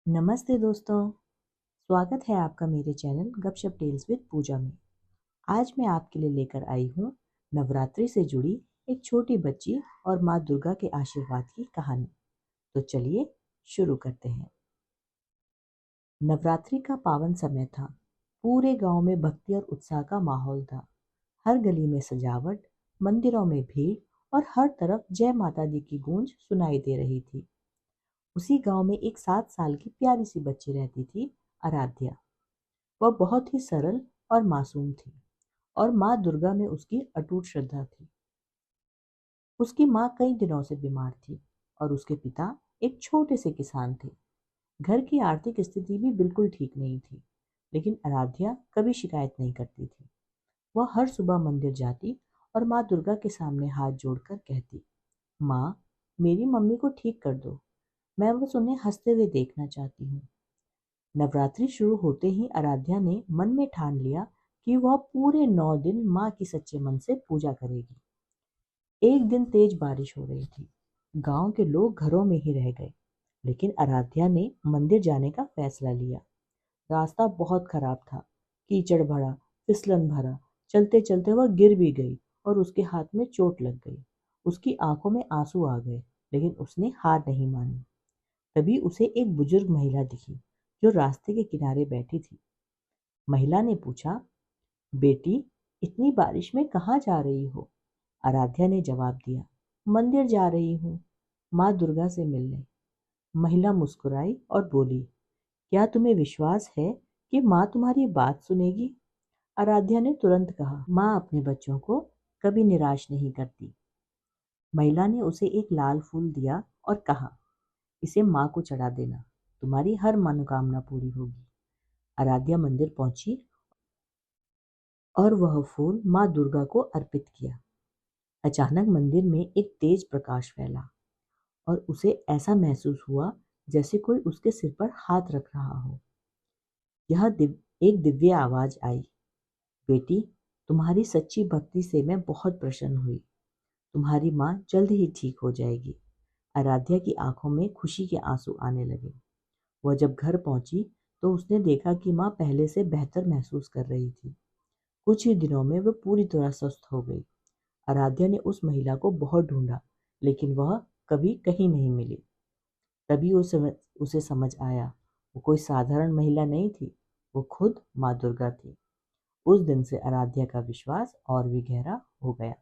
नमस्ते दोस्तों। स्वागत है आपका मेरे चैनल गपशप टेल्स विद पूजा में। आज मैं आपके लिए लेकर आई हूँ नवरात्रि से जुड़ी एक छोटी बच्ची और माँ दुर्गा के आशीर्वाद की कहानी। तो चलिए शुरू करते हैं। नवरात्रि का पावन समय था। पूरे गांव में भक्ति और उत्साह का माहौल था। हर गली में सजावट, मंदिरों में भीड़ और हर तरफ जय माता दी की गूंज सुनाई दे रही थी। उसी गांव में एक 7 साल की प्यारी सी बच्ची रहती थी, आराध्या। वह बहुत ही सरल और मासूम थी और माँ दुर्गा में उसकी अटूट श्रद्धा थी। उसकी माँ कई दिनों से बीमार थी और उसके पिता एक छोटे से किसान थे। घर की आर्थिक स्थिति भी बिल्कुल ठीक नहीं थी, लेकिन आराध्या कभी शिकायत नहीं करती थी। वह हर सुबह मंदिर जाती और माँ दुर्गा के सामने हाथ जोड़कर कहती, माँ, मेरी मम्मी को ठीक कर दो। मैं बस उन्हें हंसते हुए देखना चाहती हूँ। नवरात्रि शुरू होते ही आराध्या ने मन में ठान लिया कि वह पूरे 9 दिन माँ की सच्चे मन से पूजा करेगी। एक दिन तेज बारिश हो रही थी। गांव के लोग घरों में ही रह गए, लेकिन आराध्या ने मंदिर जाने का फैसला लिया। रास्ता बहुत खराब था, कीचड़ भरा, फिसलन भरा। चलते चलते वह गिर भी गई और उसके हाथ में चोट लग गई। उसकी आंखों में आंसू आ गए, लेकिन उसने हार नहीं मानी। तभी उसे एक बुजुर्ग महिला दिखी, जो रास्ते के किनारे बैठी थी। महिला ने पूछा, बेटी, इतनी बारिश में कहाँ जा रही हो? आराध्या ने जवाब दिया, मंदिर जा रही हूँ, माँ दुर्गा से मिलने। महिला मुस्कुराई और बोली, क्या तुम्हें विश्वास है कि माँ तुम्हारी बात सुनेगी? आराध्या ने तुरंत कहा, माँ अपने बच्चों को कभी निराश नहीं करती। महिला ने उसे एक लाल फूल दिया और कहा, इसे माँ को चढ़ा देना, तुम्हारी हर मनोकामना पूरी होगी। आराध्या मंदिर पहुंची और वह फूल माँ दुर्गा को अर्पित किया। अचानक मंदिर में एक तेज प्रकाश फैला और उसे ऐसा महसूस हुआ जैसे कोई उसके सिर पर हाथ रख रहा हो। एक दिव्य आवाज आई, बेटी, तुम्हारी सच्ची भक्ति से मैं बहुत प्रसन्न हुई। तुम्हारी माँ जल्द ही ठीक हो जाएगी। आराध्या की आंखों में खुशी के आंसू आने लगे। वह जब घर पहुंची तो उसने देखा कि माँ पहले से बेहतर महसूस कर रही थी। कुछ ही दिनों में वह पूरी तरह स्वस्थ हो गई। आराध्या ने उस महिला को बहुत ढूंढा, लेकिन वह कभी कहीं नहीं मिली। तभी उसे समझ आया, वो कोई साधारण महिला नहीं थी, वो खुद माँ दुर्गा थी। उस दिन से आराध्या का विश्वास और भी गहरा हो गया।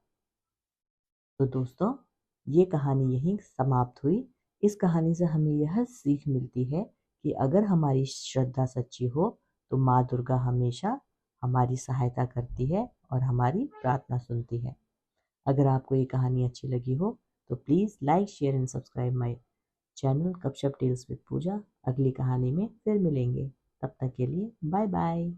तो दोस्तों, ये कहानी यहीं समाप्त हुई। इस कहानी से हमें यह सीख मिलती है कि अगर हमारी श्रद्धा सच्ची हो तो माँ दुर्गा हमेशा हमारी सहायता करती है और हमारी प्रार्थना सुनती है। अगर आपको ये कहानी अच्छी लगी हो तो please like, share and subscribe my channel गपशप टेल्स विद पूजा। अगली कहानी में फिर मिलेंगे। तब तक के लिए बाय बाय।